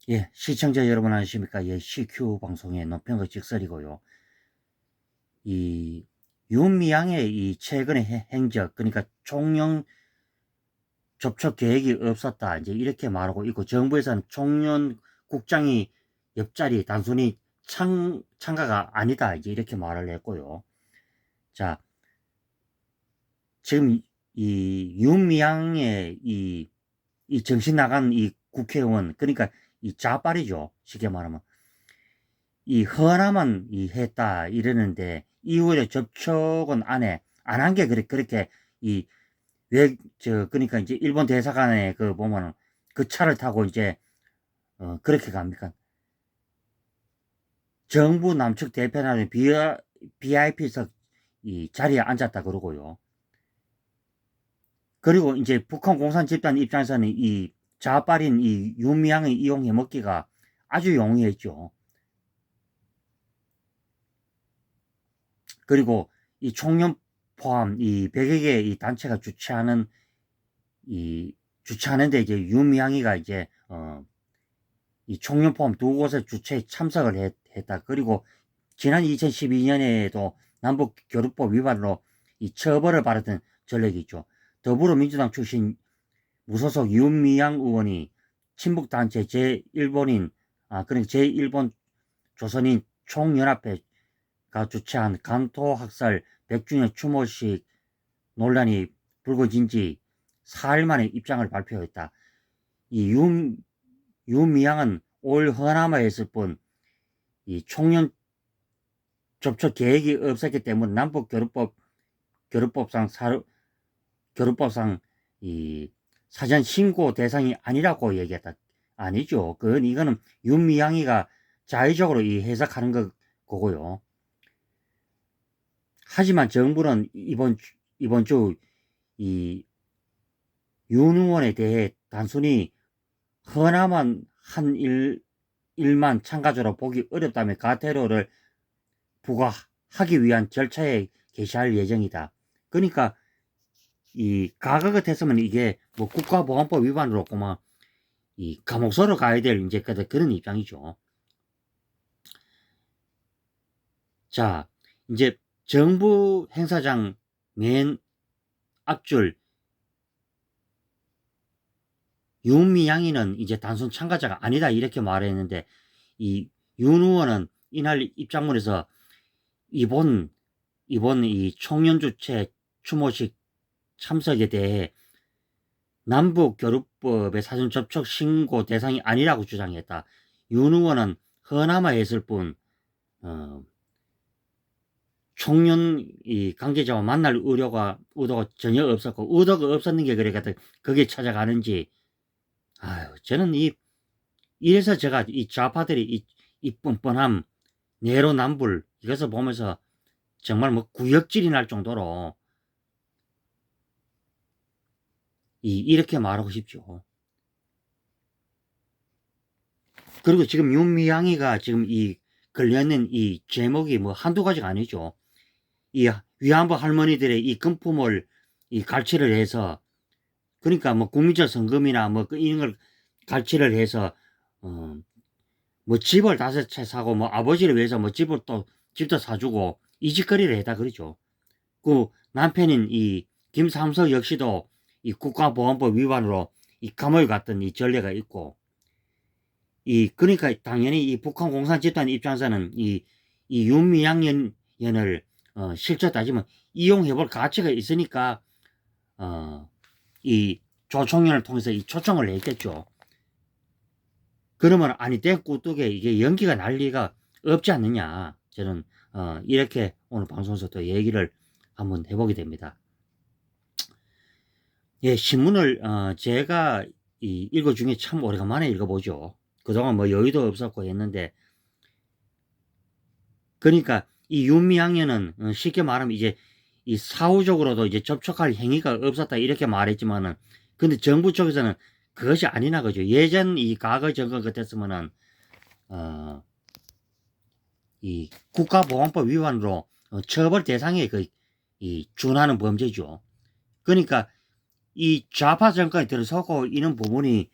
예, 시청자 여러분 안녕하십니까? 예, CQ 방송의 논평의 직설이고요. 이 윤미향의 이 최근의 행적, 그러니까 총령 접촉 계획이 없었다, 이제 이렇게 말하고 있고, 정부에서는 총련 국장이 옆자리 단순히 참가가 아니다, 이제 이렇게 말을 했고요. 자, 지금 이 윤미향의 이 정신 나간 이 국회의원, 그러니까 이 좌빨이죠, 쉽게 말하면. 이 허나만 이 했다 이러는데 이후에 접촉은 안 한 게 그렇게 이 왜 그러니까 이제 일본 대사관에 그 보면은 그 차를 타고 이제 그렇게 갑니까? 정부 남측 대표단의 VIP석 이 자리에 앉았다 그러고요. 그리고 이제 북한 공산 집단 입장에서는 이 좌빨인 이 윤미향을 이용해 먹기가 아주 용이했죠. 그리고 이 총련 포함 이 100여 개 이 단체가 주최하는데 이제 유미향이가 이제 이 총련 포함 두 곳의 주최에 참석을 했다. 그리고 지난 2012년에도 남북 교류법 위반으로 이 처벌을 받았던 전력이 있죠. 더불어민주당 출신 무소속 윤미향 의원이 친북단체 제1본인, 그러니까 제1본 조선인 총연합회가 주최한 강토학살 100주년 추모식 논란이 불거진 지 4일 만에 입장을 발표했다. 이 유미향은 올 허남에 있을 뿐, 이 총련 접촉 계획이 없었기 때문에 남북 교류법상, 교류법상 이 사전 신고 대상이 아니라고 얘기했다. 아니죠. 이거는 윤미향이가 자의적으로 이 해석하는 거고요. 하지만 정부는 이번 주 이 윤 의원에 대해 단순히 허나만 한 일만 참가자로 보기 어렵다며 가태료를 부과하기 위한 절차에 개시할 예정이다. 그러니까 이 과거 같았으면 이게 뭐 국가보안법 위반으로 고만 이 감옥소로 가야 될 이제 그런 입장이죠. 자, 이제 정부 행사장 맨 앞줄 윤미향이는 이제 단순 참가자가 아니다 이렇게 말했는데 이 윤 의원은 이날 입장문에서 이번 이 총련 주최 추모식 참석에 대해 남북교류법의 사전 접촉 신고 대상이 아니라고 주장했다. 윤 의원은 허남아 했을 뿐 어, 총련 이 관계자와 만날 의도가 전혀 없었고 의도가 없었는 게 그래 거기에 찾아가는지 아유 저는 이래서 제가 이 좌파들이 이 뻔뻔함 내로남불 이것을 보면서 정말 뭐 구역질이 날 정도로 이렇게 말하고 싶죠. 그리고 지금 윤미향이가 지금 이 걸려있는 이 제목이 뭐 한두 가지가 아니죠. 이 위안부 할머니들의 이 금품을 이 갈취를 해서 그러니까 뭐 국민적 성금이나 뭐 이런 걸 갈취를 해서 어 뭐 집을 5채 사고 뭐 아버지를 위해서 뭐 집도 사주고 이 짓거리를 했다 그러죠. 그 남편인 이 김삼석 역시도 이 국가보안법 위반으로 이 감옥에 갔던 이 전례가 있고 그러니까 당연히 이 북한 공산 집단 입장에서는 이 윤미향 연을 실제 따지면 이용해볼 가치가 있으니까 이 조총련을 통해서 이 초청을 했겠죠. 그러면 아니 땡꾸뚝에 이게 연기가 날 리가 없지 않느냐. 저는 이렇게 오늘 방송에서 또 얘기를 한번 해보게 됩니다. 예, 신문을 제가 읽어 중에 참 오래간만에 읽어보죠. 그동안 뭐 여유도 없었고 했는데 그러니까 이 윤미향연은 쉽게 말하면 이제 이 사후적으로도 이제 접촉할 행위가 없었다 이렇게 말했지만은 근데 정부 쪽에서는 그것이 아니나 그죠. 예전 이 과거 정권 같았으면은 이 국가보안법 위반으로 처벌 대상에 이 준하는 범죄죠. 그러니까 이 좌파 정권이 들어서고 있는 부분이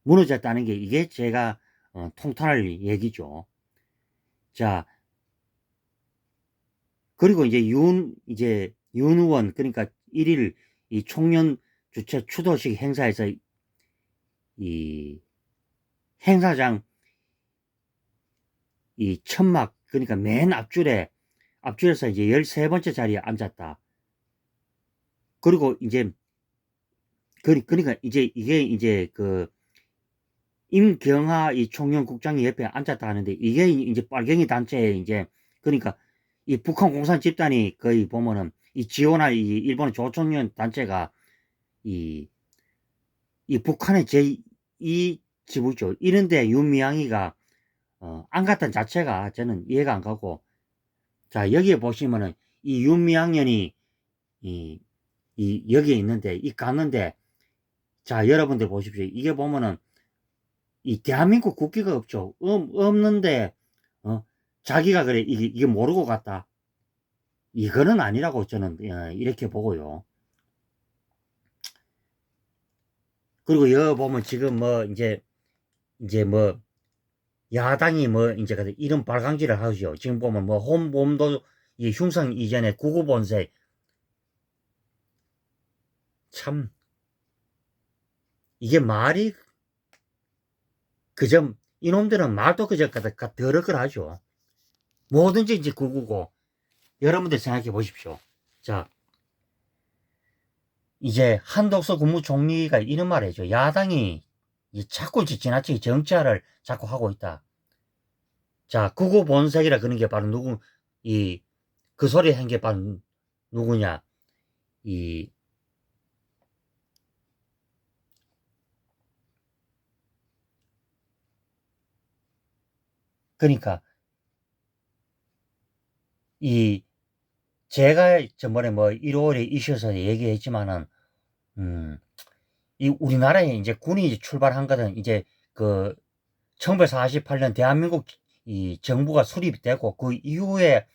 무너졌다는 게 이게 제가 통탄할 얘기죠. 자, 그리고 이제 윤 의원, 그러니까 1일 이 총련 주최 추도식 행사에서 이 행사장 이 천막, 그러니까 맨 앞줄에서 이제 13번째 자리에 앉았다. 그리고 이제 그러니까 이제 이게 이제 그 임경하 이 총련국장이 옆에 앉았다 하는데, 이게 이제 빨갱이 단체에 이제, 그러니까 이 북한 공산 집단이 거의 보면은 이 지오나 이 일본의 조총련 단체가 이, 이 북한의 제2 지부죠. 이런데 윤미향이가 안 갔던 자체가 저는 이해가 안 가고, 자, 여기에 보시면은 이 윤미향년이 이, 여기에 있는데, 이 갔는데, 자, 여러분들 보십시오. 이게 보면은 이 대한민국 국기가 없죠. 없는데 자기가 그래 이게 모르고 갔다. 이거는 아니라고 저는 이렇게 보고요. 그리고 여기 보면 지금 뭐 이제 뭐 야당이 뭐 이제 이런 발강지를 하죠. 지금 보면 뭐 혼범도 이 흉상 이전에 구구본색, 참 이게 말이 그저 이놈들은 말도 그저 더럽걸 하죠. 뭐든지 이제 구구고. 여러분들 생각해 보십시오. 자, 이제 한덕수 국무총리가 이런 말 해줘. 야당이 자꾸 지나치게 정치화를 자꾸 하고 있다. 자, 극우 본색이라 그런 게 바로 그 소리 한 게 바로 누구냐. 이, 그러니까, 이, 제가 저번에 뭐 1월에 이셔서 얘기했지만은, 음, 이 우리나라에 이제 군이 이제 출발한 거는 이제 그 1948년 대한민국 이 정부가 수립이 되고 그 이후에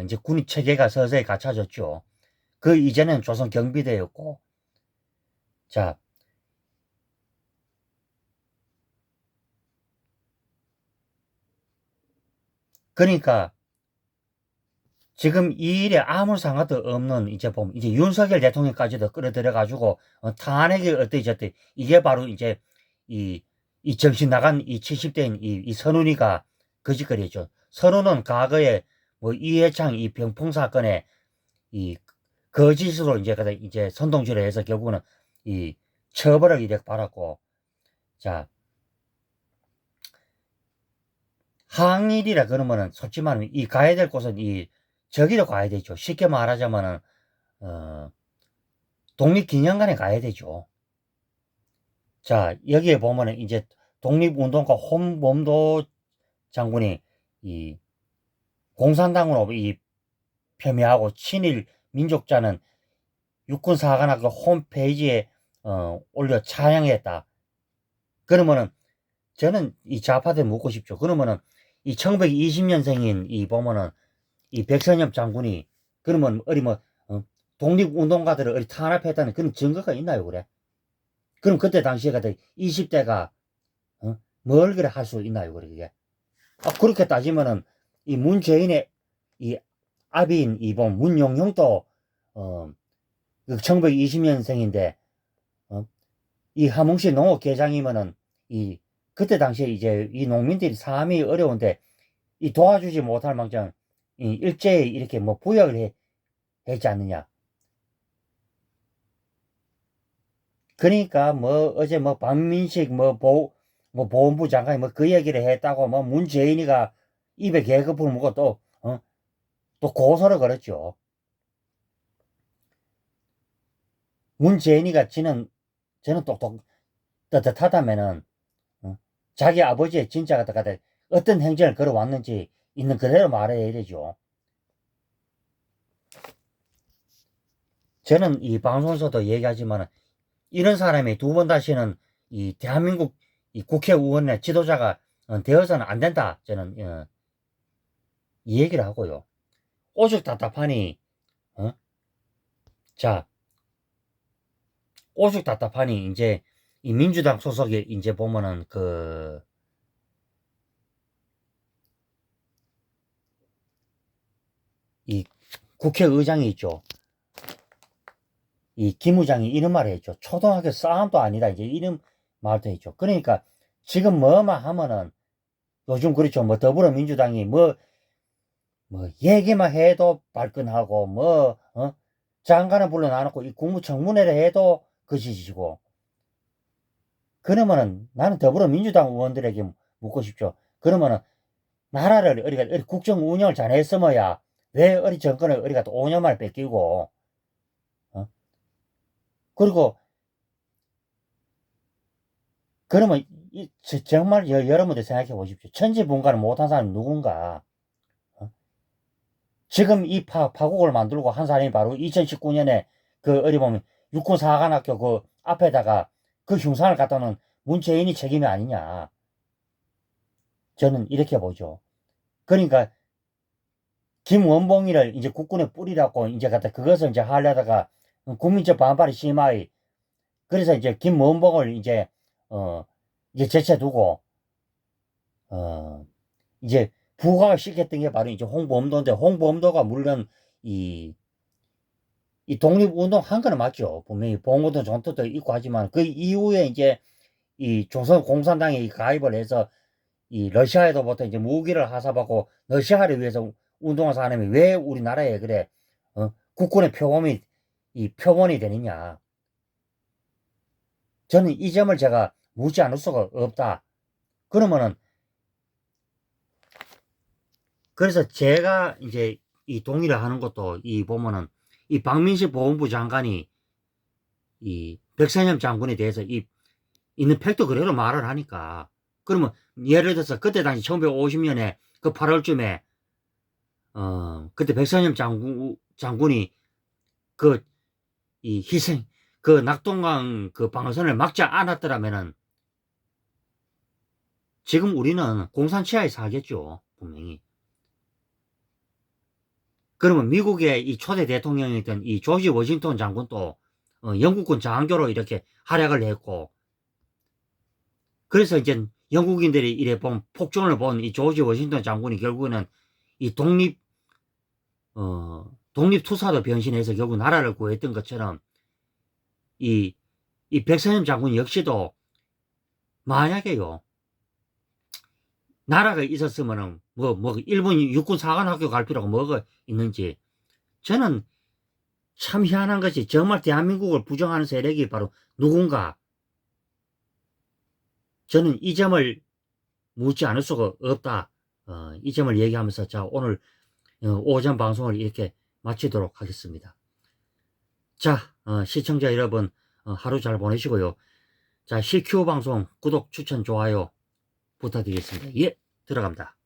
이제 군 체계가 서서히 갖춰졌죠. 그 이전에는 조선 경비대였고, 자, 그러니까 지금 이 일에 아무 상관도 없는 이제 보면 이제 윤석열 대통령까지도 끌어들여 가지고 탄핵이 어때저때 이게 바로 이제 이, 이 정신 나간 이 70대인 이 선훈이가 거짓거리죠. 선훈은 과거에 뭐 이해창 이 병풍 사건에 이 거짓으로 이제 선동질을 해서 결국은 이 처벌을 이렇게 받았고, 자, 항일이라 그러면은 솔직히 말하면 이 가야 될 곳은 이 저기로 가야 되죠. 쉽게 말하자면은 어, 독립기념관에 가야 되죠. 자, 여기에 보면은 이제 독립운동가 홍범도 장군이 이 공산당으로 이 폄훼하고 친일 민족자는 육군사관학 그 홈페이지에 올려 찬양했다. 그러면은 저는 이 좌파들 묻고 싶죠. 그러면은 이 1920년생인 이 보면은 이 백선엽 장군이 그러면 어디 뭐 독립운동가들을 어디 탄압했다는 그런 증거가 있나요, 그래? 그럼 그때 당시에 20대가 뭘 그래 할 수 있나요, 그래 그게? 그렇게 따지면은 이 문재인의 이 아비인 이번 문용용도 1920년생인데 이 하몽시 농업계장이면은 이 그때 당시에 이제 이 농민들이 삶이 어려운데 이 도와주지 못할 망정 이 일제히 이렇게 뭐 부역을 했지 않느냐. 그러니까 뭐 어제 뭐 박민식 뭐 보훈부 장관이 뭐 그 얘기를 했다고 뭐 문재인이가 입에 개그풀 물고 또 고소를 걸었죠. 문재인이가 저는 똑똑 떳떳하다면은 자기 아버지의 진짜 갖다가 어떤 행정을 걸어왔는지 있는 그대로 말해야 되죠. 저는 이 방송에서도 얘기하지만 이런 사람이 두 번 다시는 이 대한민국 이 국회의원의 지도자가 되어서는 안 된다. 저는 이 얘기를 하고요. 오죽 답답하니 어? 자, 오죽 답답하니 이제 이 민주당 소속에 이제 보면은 이 국회의장이 있죠. 이 김의장이 이런 말을 했죠. 초등학교 싸움도 아니다. 이제 이런 말도 했죠. 그러니까 지금 뭐만 하면은 요즘 그렇죠. 뭐 더불어민주당이 뭐 얘기만 해도 발끈하고 장관을 불러놔놓고 이 국무청문회를 해도 거짓이고. 그러면은 나는 더불어민주당 의원들에게 묻고 싶죠. 그러면은 나라를 우리가 국정 운영을 잘 했으면야 왜 우리 정권을 우리가 또 5년 만에 뺏기고 그리고 그러면 정말 여러분들 생각해 보십시오. 천지분간을 못한 사람이 누군가? 지금 이 파국을 만들고 한 사람이 바로 2019년에 어디 보면 육군사관학교 앞에다가 그 흉상을 갖다 놓은 문재인이 책임이 아니냐. 저는 이렇게 보죠. 그러니까 김원봉이를 이제 국군에 뿌리라고 이제 갖다 그것을 이제 하려다가 국민적 반발이 심하이. 그래서 이제 김원봉을 이제 제쳐두고 이제 부각을 시켰던 게 바로 이제 홍범도인데, 홍범도가 물론 이 독립운동 한 거는 맞죠. 분명히 봉오동 전투도 있고 하지만 그 이후에 이제 이 조선공산당에 가입을 해서 이 러시아에도부터 이제 무기를 하사받고 러시아를 위해서 운동한 사람이 왜 우리나라에 그래 국군의 표본이 되느냐. 저는 이 점을 제가 묻지 않을 수가 없다. 그러면은 그래서 제가 이제 이 동의를 하는 것도 이 보면은 이 박민식 보훈부 장관이 이 백선엽 장군에 대해서 있는 팩트 그대로 말을 하니까, 그러면 예를 들어서 그때 당시 1950년에 그 8월쯤에 그때 백선엽 장군이 이 희생 낙동강 방어선을 막지 않았더라면은 지금 우리는 공산치하에 살겠죠, 분명히. 그러면 미국의 이 초대 대통령이었던 이 조지 워싱턴 장군도 영국군 장교로 이렇게 활약을 했고, 그래서 이제 영국인들이 이래 폭정을 본 이 조지 워싱턴 장군이 결국에는 이 독립투사도 변신해서 결국 나라를 구했던 것처럼 이 백선엽 장군 역시도 만약에요, 나라가 있었으면은 일본 육군 사관학교 갈 필요가 뭐가 있는지. 저는 참 희한한 것이 정말 대한민국을 부정하는 세력이 바로 누군가. 저는 이 점을 묻지 않을 수가 없다. 이 점을 얘기하면서 자, 오늘 오전 방송을 이렇게 마치도록 하겠습니다. 자, 시청자 여러분 하루 잘 보내시고요. 자, CQ 방송 구독, 추천, 좋아요 부탁드리겠습니다. 예, 들어갑니다.